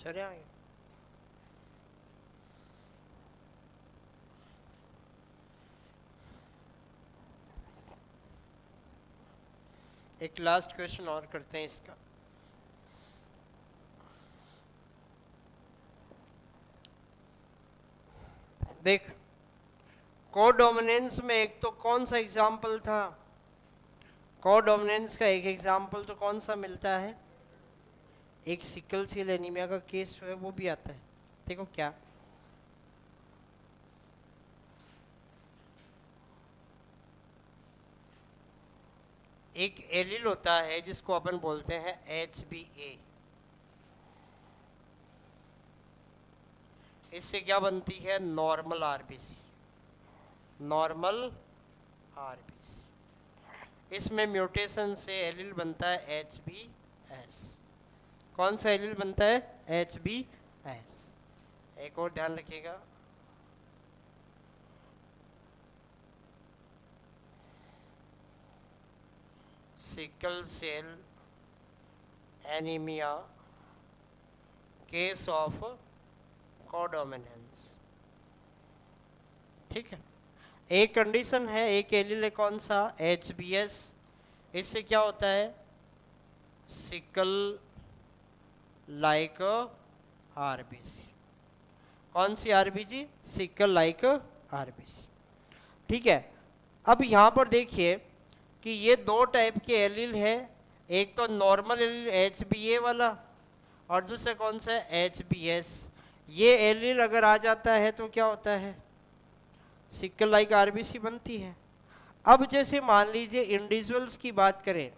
चले आगे। एक लास्ट क्वेश्चन और करते हैं इसका। देख, कोडोमिनेंस में एक तो कौन सा एग्जाम्पल था, कोडोमिनेंस का एक एग्जाम्पल तो कौन सा मिलता है, एक सिकल सेल एनीमिया का केस जो है वो भी आता है। देखो क्या, एक एलील होता है जिसको अपन बोलते हैं HbA। इससे क्या बनती है, नॉर्मल आरबीसी, नॉर्मल आरबीसी। इसमें म्यूटेशन से एलील बनता है HbS। कौन सा एलील बनता है, HbS। एक और ध्यान रखिएगा, sickle cell anaemia case of codominance. ठीक है, एक कंडीशन है, एक एलील है कौन सा, HbS। इससे क्या होता है, सिकल लाइक आरबीसी। कौन सी आरबीसी, सिकल लाइक आरबीसी। ठीक है, अब यहाँ पर देखिए कि ये दो टाइप के एलील है, एक तो नॉर्मल एलील HbA वाला और दूसरा कौन सा है, HbS। ये एलील अगर आ जाता है तो क्या होता है, सिकल लाइक आरबीसी बनती है। अब जैसे मान लीजिए इंडिविजुअल्स की बात करें,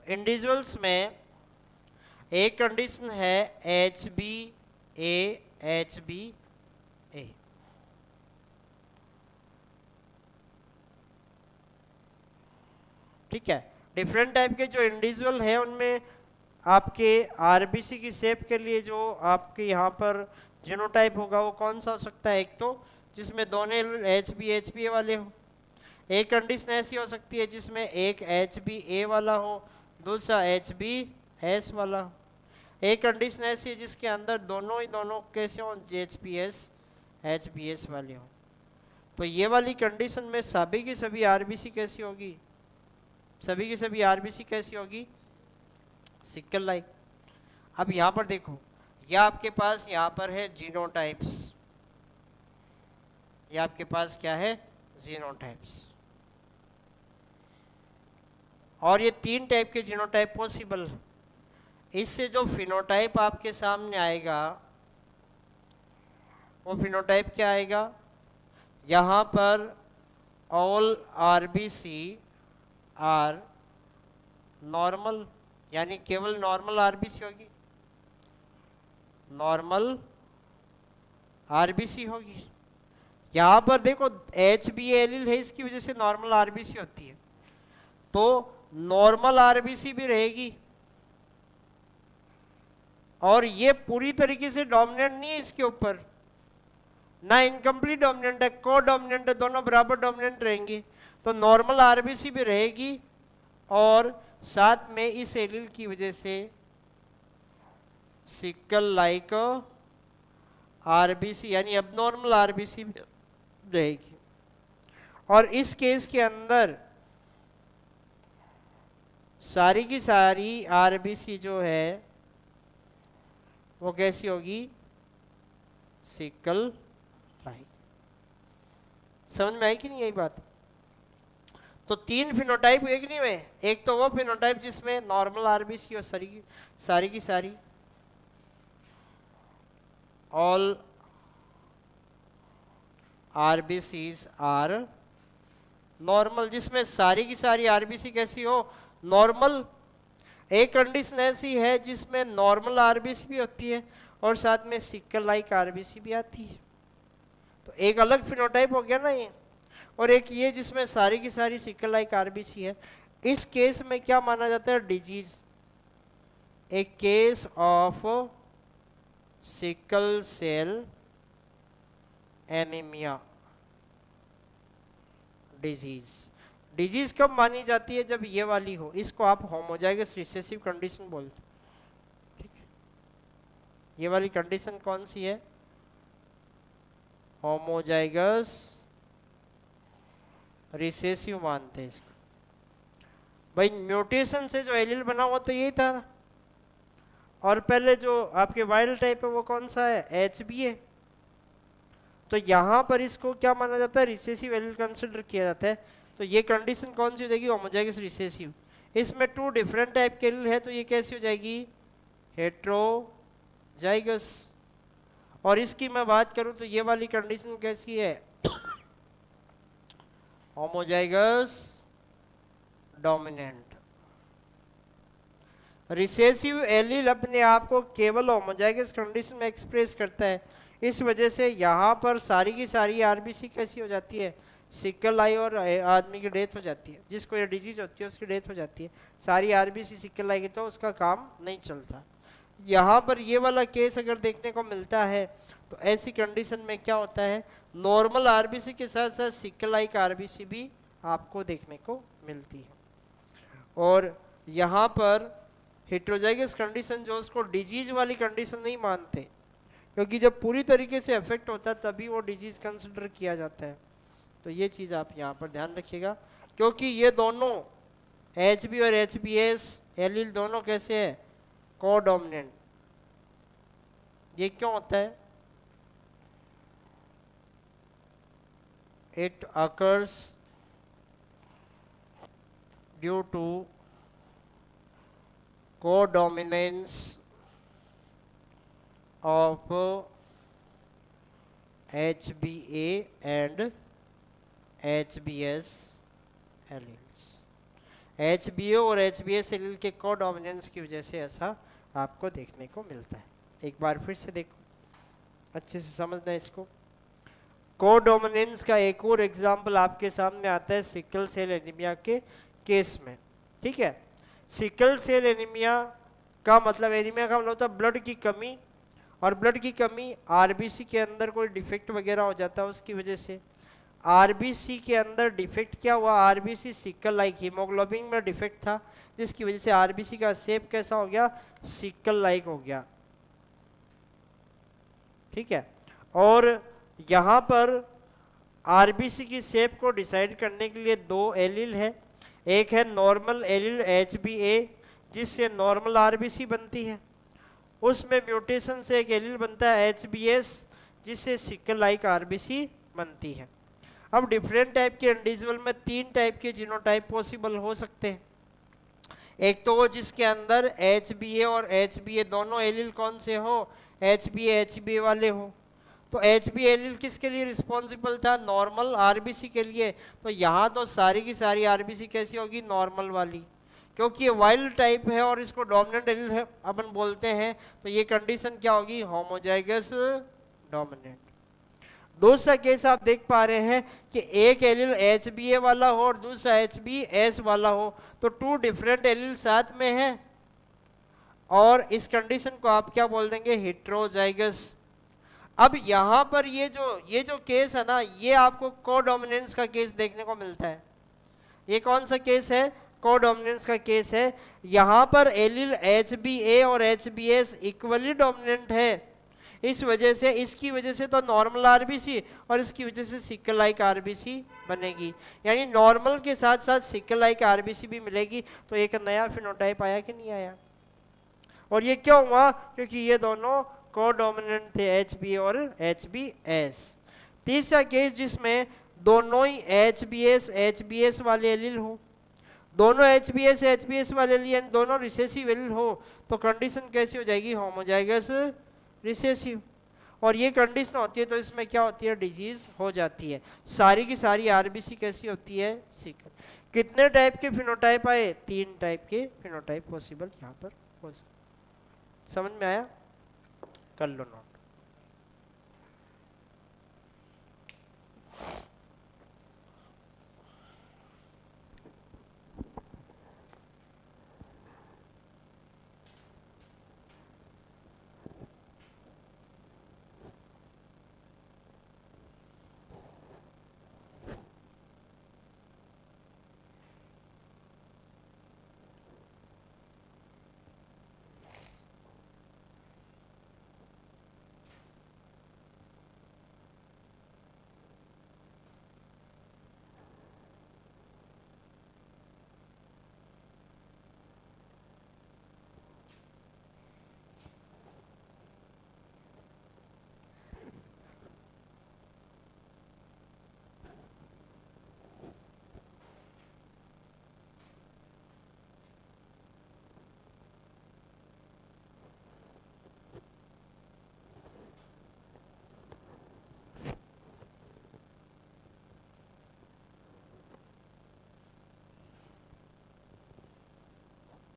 इंडिविजुअल्स में एक कंडीशन है HbA। ठीक है, डिफरेंट टाइप के जो इंडिविजुअल है उनमें आपके आरबीसी की शेप के लिए जो आपके यहाँ पर जीनोटाइप होगा वो कौन सा हो सकता है, एक तो जिसमें दोनों HbA वाले हो। एक कंडीशन ऐसी हो सकती है जिसमें एक HbA वाला हो, दूसरा HbS वाला हो। एक कंडीशन ऐसी है जिसके अंदर दोनों कैसे हो, HbS वाले हो। तो ये वाली कंडीशन में सभी की सभी आरबीसी कैसी होगी, सभी की सभी आरबीसी कैसी होगी, सिकल लाइक। अब यहाँ पर देखो, या आपके पास यहाँ पर है जीनोटाइप्स, या आपके पास क्या है, जीनोटाइप्स। और ये तीन टाइप के जीनोटाइप पॉसिबल। इससे जो फिनोटाइप आपके सामने आएगा वो फिनोटाइप क्या आएगा, यहाँ पर ऑल आरबीसी आर नॉर्मल, यानी केवल नॉर्मल आरबीसी होगी, नॉर्मल आरबीसी होगी। यहाँ पर देखो HbA एलील है, इसकी वजह से नॉर्मल आरबीसी होती है, तो नॉर्मल आरबीसी भी रहेगी। और ये पूरी तरीके से डोमिनेंट नहीं है इसके ऊपर, ना इनकम्प्लीट डोमिनेंट है, को डोमिनेंट है, दोनों बराबर डोमिनेंट रहेंगे। तो नॉर्मल आरबीसी भी रहेगी और साथ में इस एलील की वजह से सिकल लाइक आरबीसी यानी अबनॉर्मल आरबीसी भी रहेगी। और इस केस के अंदर सारी की सारी आरबीसी जो है वो कैसी होगी, सिकल लाइक। समझ में आई कि नहीं यही बात। तो तीन फिनोटाइप एक नहीं हुए, एक तो वो फिनोटाइप जिसमें नॉर्मल आरबीसी और सारी की सारी ऑल आरबीसीज आर नॉर्मल, जिसमें सारी की सारी आरबीसी कैसी हो, नॉर्मल। एक कंडीशन ऐसी है जिसमें नॉर्मल आरबीसी भी होती है और साथ में सिकल लाइक आरबीसी भी आती है। तो एक अलग फिनोटाइप हो गया ना ये, और एक ये जिसमें सारी की सारी सिकल लाइक आरबीसी है। इस केस में क्या माना जाता है, disease, a case of sickle cell anaemia disease. Disease कब मानी जाती है? जब ये वाली हो, इसको आप होमोजाइगस रिसेसिव कंडीशन बोलते हैं। ठीक है, ये वाली कंडीशन कौन सी है? होमोजाइगस रिसेसिव मानते हैं इसको। भाई म्यूटेशन से जो एलील बना हुआ तो यही था, और पहले जो आपके वाइल्ड टाइप है वो कौन सा है? HB है। तो यहाँ पर इसको क्या माना जाता है? रिसेसिव एलील कंसिडर किया जाता है। तो ये कंडीशन कौन सी हो जाएगी? Homozygous recessive. इसमें 2 डिफरेंट टाइप के एलील है, तो ये कैसी हो जाएगी? हेट्रोजाइगस। और इसकी मैं बात करूं तो ये वाली कंडीशन कैसी है? Homozygous dominant. रिसेसिव एलील अपने आप को केवल होमोजाइगस कंडीशन में एक्सप्रेस करता है। इस वजह से यहाँ पर सारी की सारी आरबीसी कैसी हो जाती है? सिकल आई, और आदमी की डेथ हो जाती है। जिसको ये डिजीज होती है उसकी डेथ हो जाती है। सारी आरबीसी सिकल आई की तो उसका काम नहीं चलता। यहाँ पर ये वाला केस अगर देखने को मिलता है तो ऐसी कंडीशन में क्या होता है? नॉर्मल आरबीसी के साथ साथ सिकल आई का आरबीसी भी आपको देखने को मिलती है। और यहाँ पर हेट्रोजाइगस कंडीशन जो उसको डिजीज वाली कंडीशन नहीं मानते, क्योंकि जब पूरी तरीके से अफेक्ट होता है तभी वो डिजीज कंसिडर किया जाता है। तो ये चीज़ आप यहाँ पर ध्यान रखिएगा, क्योंकि ये दोनों HB और HBS एलील दोनों कैसे है? कोडोमिनेंट। ये क्यों होता है? It occurs due to codominance of HBA and HBS alleles. HBA और HBS एलील के कोडोमिनेंस की वजह से ऐसा आपको देखने को मिलता है। एक बार फिर से देखो, अच्छे से समझना इसको। कोडोमिनेंस का एक और एग्जाम्पल आपके सामने आता है सिकल सेल एनीमिया के केस में। ठीक है, सिकल सेल एनीमिया का मतलब, एनीमिया का मतलब होता है ब्लड की कमी, और ब्लड की कमी आरबीसी के अंदर कोई डिफेक्ट वगैरह हो जाता है उसकी वजह से। आरबीसी के अंदर डिफेक्ट क्या हुआ? आरबीसी सिकल लाइक, हीमोग्लोबिन में डिफेक्ट था, जिसकी वजह से आरबीसी का शेप कैसा हो गया? सिकल लाइक हो गया। ठीक है, और यहाँ पर आरबीसी की शेप को डिसाइड करने के लिए 2 एलील है। एक है नॉर्मल एलील HBA, जिससे नॉर्मल आरबीसी बनती है। उसमें म्यूटेशन से एक एलील बनता है HBS, जिससे सिकल लाइक आरबीसी बनती है। अब डिफरेंट टाइप के इंडिविजुअल में 3 टाइप के जीनोटाइप पॉसिबल हो सकते हैं। एक तो वो जिसके अंदर HBA और HBA दोनों एलील कौन से हो? HBA HBA वाले हो। तो HBA एलील किसके लिए रिस्पॉन्सिबल था? नॉर्मल आरबीसी के लिए। तो यहाँ तो सारी की सारी आरबीसी कैसी होगी? नॉर्मल वाली, क्योंकि ये वाइल्ड टाइप है और इसको डोमिनेंट एलील है अपन बोलते हैं। तो ये कंडीशन क्या होगी? Homozygous dominant. दूसरा केस आप देख पा रहे हैं कि एक एलील HBA वाला हो और दूसरा HBS वाला हो, तो 2 डिफरेंट एलील साथ में हैं, और इस कंडीशन को आप क्या बोल देंगे? हेट्रोजाइगस। अब यहाँ पर ये जो केस है ना, ये आपको कोडोमिनेंस का केस देखने को मिलता है। ये कौन सा केस है? कोडोमिनेंस का केस है। यहाँ पर एलील HBA और HBS इक्वली डोमिनेंट है। इस वजह से, इसकी वजह से तो नॉर्मल आरबीसी और इसकी वजह से सिकल लाइक आरबीसी बनेगी, यानी नॉर्मल के साथ साथ सिकल लाइक आरबीसी भी मिलेगी। तो एक नया फिनोटाइप आया कि नहीं आया? और ये क्यों हुआ? क्योंकि ये दोनों कोडोमिनेंट थे, HBA और HBS। तीसरा केस जिसमें दोनों ही HBS HBS वाले एलील हो, दोनों HBS HBS वाले एलील दोनों रिसेसिव एलील हो, तो कंडीशन कैसी हो जाएगी? Homozygous recessive. और ये कंडीशन होती है तो इसमें क्या होती है? डिजीज हो जाती है। सारी की सारी आरबीसी कैसी होती है? सिकल। कितने टाइप के फिनोटाइप आए? 3 टाइप के फिनोटाइप पॉसिबल यहाँ पर हो सकते। समझ में आया? कर लो नोट।